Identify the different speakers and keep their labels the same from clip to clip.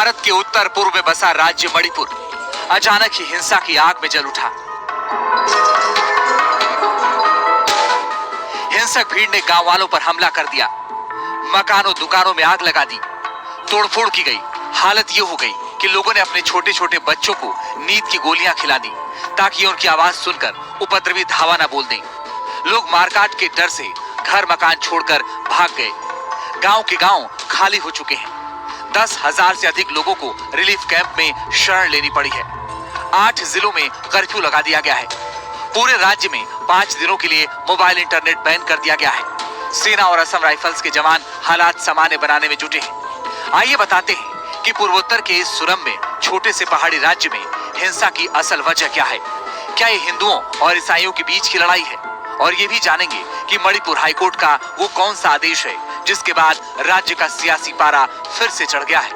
Speaker 1: भारत के उत्तर पूर्व में बसा राज्य मणिपुर अचानक ही हिंसा की आग में जल उठा। हिंसक भीड़ ने गांव वालों पर हमला कर दिया, मकानों दुकानों में आग लगा दी, तोड़फोड़ की गई। हालत ये हो गई कि लोगों ने अपने छोटे छोटे बच्चों को नींद की गोलियां खिला दी ताकि उनकी आवाज सुनकर उपद्रवी धावा न बोल दें। लोग मारकाट के डर से घर मकान छोड़कर भाग गए। गांव के गांव खाली हो चुके हैं। 10,000 से अधिक लोगों को रिलीफ कैंप में शरण लेनी पड़ी है। 8 जिलों में कर्फ्यू लगा दिया गया है। पूरे राज्य में 5 दिनों के लिए मोबाइल इंटरनेट बैन कर दिया गया है। सेना और असम राइफल्स के जवान हालात सामान्य बनाने में जुटे हैं। आइए बताते हैं कि पूर्वोत्तर के इस सुरम में छोटे से पहाड़ी राज्य में हिंसा की असल वजह क्या है। क्या ये हिंदुओं और ईसाइयों के बीच की लड़ाई है? और ये भी जानेंगे कि मणिपुर हाईकोर्ट का वो कौन सा आदेश है जिसके बाद राज्य का सियासी पारा फिर से चढ़ गया है।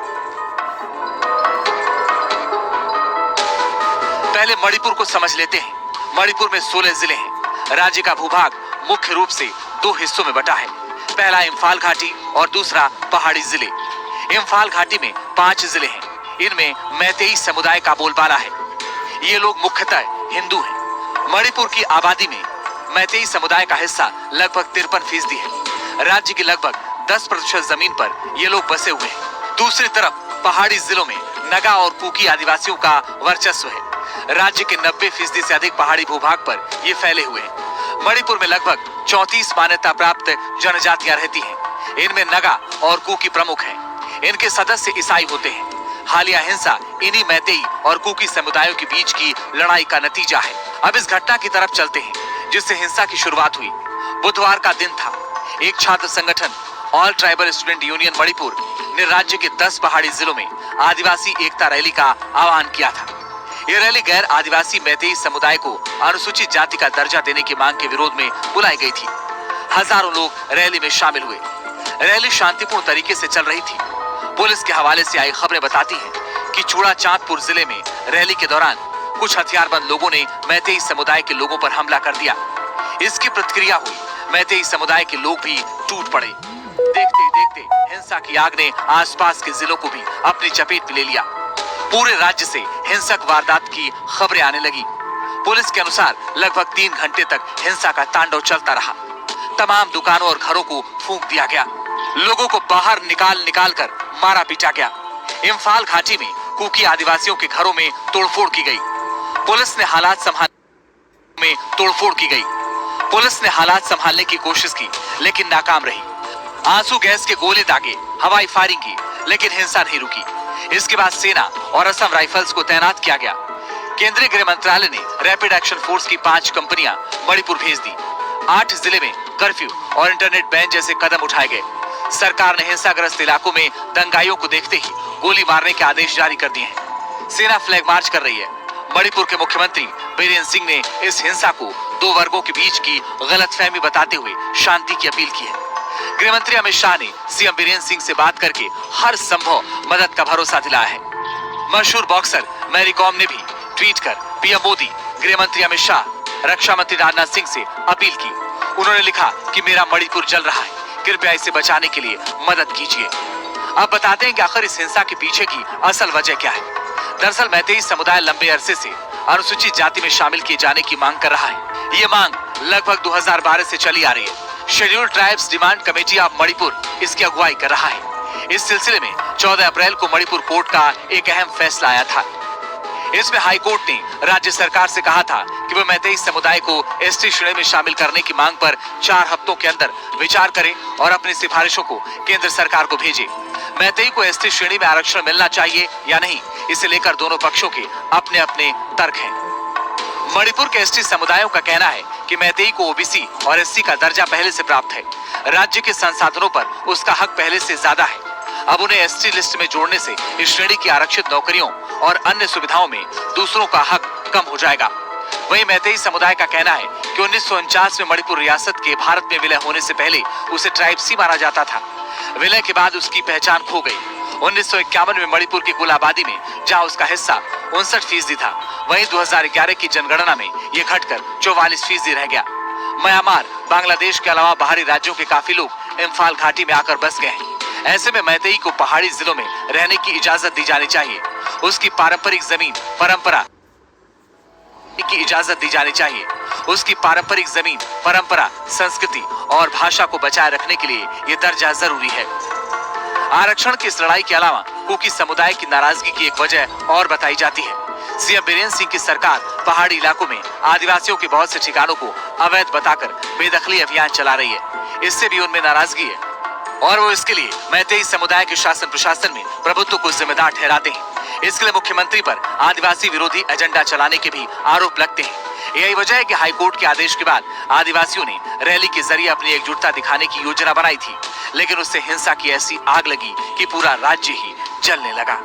Speaker 1: पहले मणिपुर को समझ लेते हैं। मणिपुर में 16 जिले हैं। राज्य का भूभाग मुख्य रूप से 2 हिस्सों में बटा है। पहला इम्फाल घाटी और दूसरा पहाड़ी जिले। इम्फाल घाटी में 5 जिले हैं। इनमें मैतेई समुदाय का बोलबाला है। ये लोग मुख्यतः हिंदू हैं। मणिपुर की आबादी में मैतेई समुदाय का हिस्सा लगभग 53% है। राज्य की लगभग 10% जमीन पर ये लोग बसे हुए हैं। दूसरी तरफ पहाड़ी जिलों में नगा और कुकी आदिवासियों का वर्चस्व है। राज्य के 90% से अधिक पहाड़ी भूभाग पर ये फैले हुए हैं। मणिपुर में लगभग 34 मान्यता प्राप्त जनजातियां रहती हैं। इनमें नगा और कुकी प्रमुख हैं। इनके सदस्य ईसाई होते हैं। हालिया हिंसा इन्हीं मैतेई और कुकी समुदायों के बीच की लड़ाई का नतीजा है। अब इस घटना की तरफ चलते हैं जिससे हिंसा की शुरुआत हुई। बुधवार का दिन था। एक छात्र संगठन all tribal student union Manipur ने राज्य के 10 पहाड़ी जिलों में आदिवासी एकता रैली का आह्वान किया था। ये रैली गैर आदिवासी मैतेई समुदाय को अनुसूचित जाति का दर्जा देने की मांग के विरोध में बुलाई गई थी। हजारों लोग रैली में शामिल हुए। रैली शांतिपूर्ण तरीके से चल रही थी। पुलिस के हवाले से आई खबरें बताती हैं कि चूड़ा चांदपुर जिले में रैली के दौरान कुछ हथियारबंद लोगों ने मैतेई समुदाय के लोगों पर हमला कर दिया। इसकी प्रतिक्रिया हुई। मैतेई समुदाय के लोग भी टूट पड़े। देखते देखते हिंसा की आग ने आसपास के जिलों को भी अपनी चपेट में ले लिया। पूरे राज्य से हिंसक वारदात की खबरें आने लगी। पुलिस के अनुसार लगभग 3 घंटे तक हिंसा का तांडव चलता रहा। तमाम दुकानों और घरों को फूंक दिया गया। लोगों को बाहर निकाल कर मारा पीटा गया। इम्फाल घाटी में कुकी आदिवासियों के घरों में तोड़फोड़ की गई। पुलिस ने हालात संभालने की कोशिश की लेकिन नाकाम रही। आंसू गैस के गोले दागे, हवाई फायरिंग की, लेकिन हिंसा नहीं रुकी। इसके बाद सेना और असम राइफल्स को तैनात किया गया। केंद्रीय गृह मंत्रालय ने रैपिड एक्शन फोर्स की 5 कंपनियां मणिपुर भेज दी। 8 जिले में कर्फ्यू और इंटरनेट बैन जैसे कदम उठाए गए। सरकार ने हिंसाग्रस्त इलाकों में दंगाइयों को देखते ही गोली मारने के आदेश जारी कर दिए हैं। सेना फ्लैग मार्च कर रही है। मणिपुर के मुख्यमंत्री बीरेन्द्र सिंह ने इस हिंसा को 2 वर्गों के बीच की गलतफहमी बताते हुए शांति की अपील की है। गृह मंत्री अमित शाह ने सीएम बीरेन्द्र सिंह से बात करके हर संभव मदद का भरोसा दिलाया है। मशहूर बॉक्सर मैरी कॉम ने भी ट्वीट कर पीएम मोदी, गृह मंत्री अमित शाह, रक्षा मंत्री राजनाथ सिंह से अपील की। उन्होंने लिखा कि मेरा मणिपुर जल रहा है, कृपया इसे बचाने के लिए मदद कीजिए। अब बताते हैं कि आखिर इस हिंसा के पीछे की असल वजह क्या है। दरअसल मैतेई समुदाय लंबे अरसे से अनुसूचित जाति में शामिल किए जाने की मांग कर रहा है। ये मांग लगभग 2012 से चली आ रही है। Scheduled tribes demand committee of Manipur इसकी अगुवाई कर रहा है। इस सिलसिले में 14 अप्रैल को मणिपुर कोर्ट का एक अहम फैसला आया था। इसमें हाई कोर्ट ने राज्य सरकार से कहा था कि वह मैतेई समुदाय को एसटी श्रेणी में शामिल करने की मांग पर 4 हफ्तों के अंदर विचार करे और अपनी सिफारिशों को केंद्र सरकार को भेजे। मैतेई को एसटी श्रेणी में आरक्षण मिलना चाहिए या नहीं, इसे लेकर दोनों पक्षों के अपने अपने तर्क हैं। मणिपुर के एसटी समुदायों का कहना है कि मैतेई को ओबीसी और एससी का दर्जा पहले से प्राप्त है। राज्य के संसाधनों पर उसका हक पहले से ज्यादा है। अब उन्हें एसटी लिस्ट में जोड़ने से इस श्रेणी की आरक्षित नौकरियों और अन्य सुविधाओं में दूसरों का हक कम हो जाएगा। वहीं मैतेई समुदाय का कहना है कि 1949 में मणिपुर रियासत के भारत में विलय होने से पहले उसे ट्राइब सी माना जाता था। विलय के बाद उसकी पहचान खो गई। 1951 में मणिपुर की कुल आबादी में जहां उसका हिस्सा 59% था, वहीं 2011 की जनगणना में ये घटकर 44% रह गया। म्यांमार, बांग्लादेश के अलावा बाहरी राज्यों के काफी लोग इम्फाल घाटी में आकर बस गए हैं। ऐसे में मैतेई को पहाड़ी जिलों में रहने की इजाजत दी जानी चाहिए। उसकी पारंपरिक जमीन परंपरा की इजाजत दी जानी चाहिए। उसकी पारंपरिक जमीन, परंपरा, संस्कृति और भाषा को बचाए रखने के लिए ये दर्जा जरूरी है। आरक्षण की इस लड़ाई के अलावा कुकी समुदाय की नाराजगी की एक वजह और बताई जाती है। सीएम बीरेंद्र सिंह की सरकार पहाड़ी इलाकों में आदिवासियों के बहुत से ठिकानों को अवैध बताकर बेदखली अभियान चला रही है। इससे भी उनमें नाराजगी है और वो इसके लिए मैतेई समुदाय के शासन प्रशासन में प्रभुत्व को जिम्मेदार ठहराते हैं। इसके लिए मुख्यमंत्री पर आदिवासी विरोधी एजेंडा चलाने के भी आरोप लगते हैं। यही वजह है कि हाईकोर्ट के आदेश के बाद आदिवासियों ने रैली के जरिए अपनी एकजुटता दिखाने की योजना बनाई थी, लेकिन उससे हिंसा की ऐसी आग लगी कि पूरा राज्य ही जलने लगा।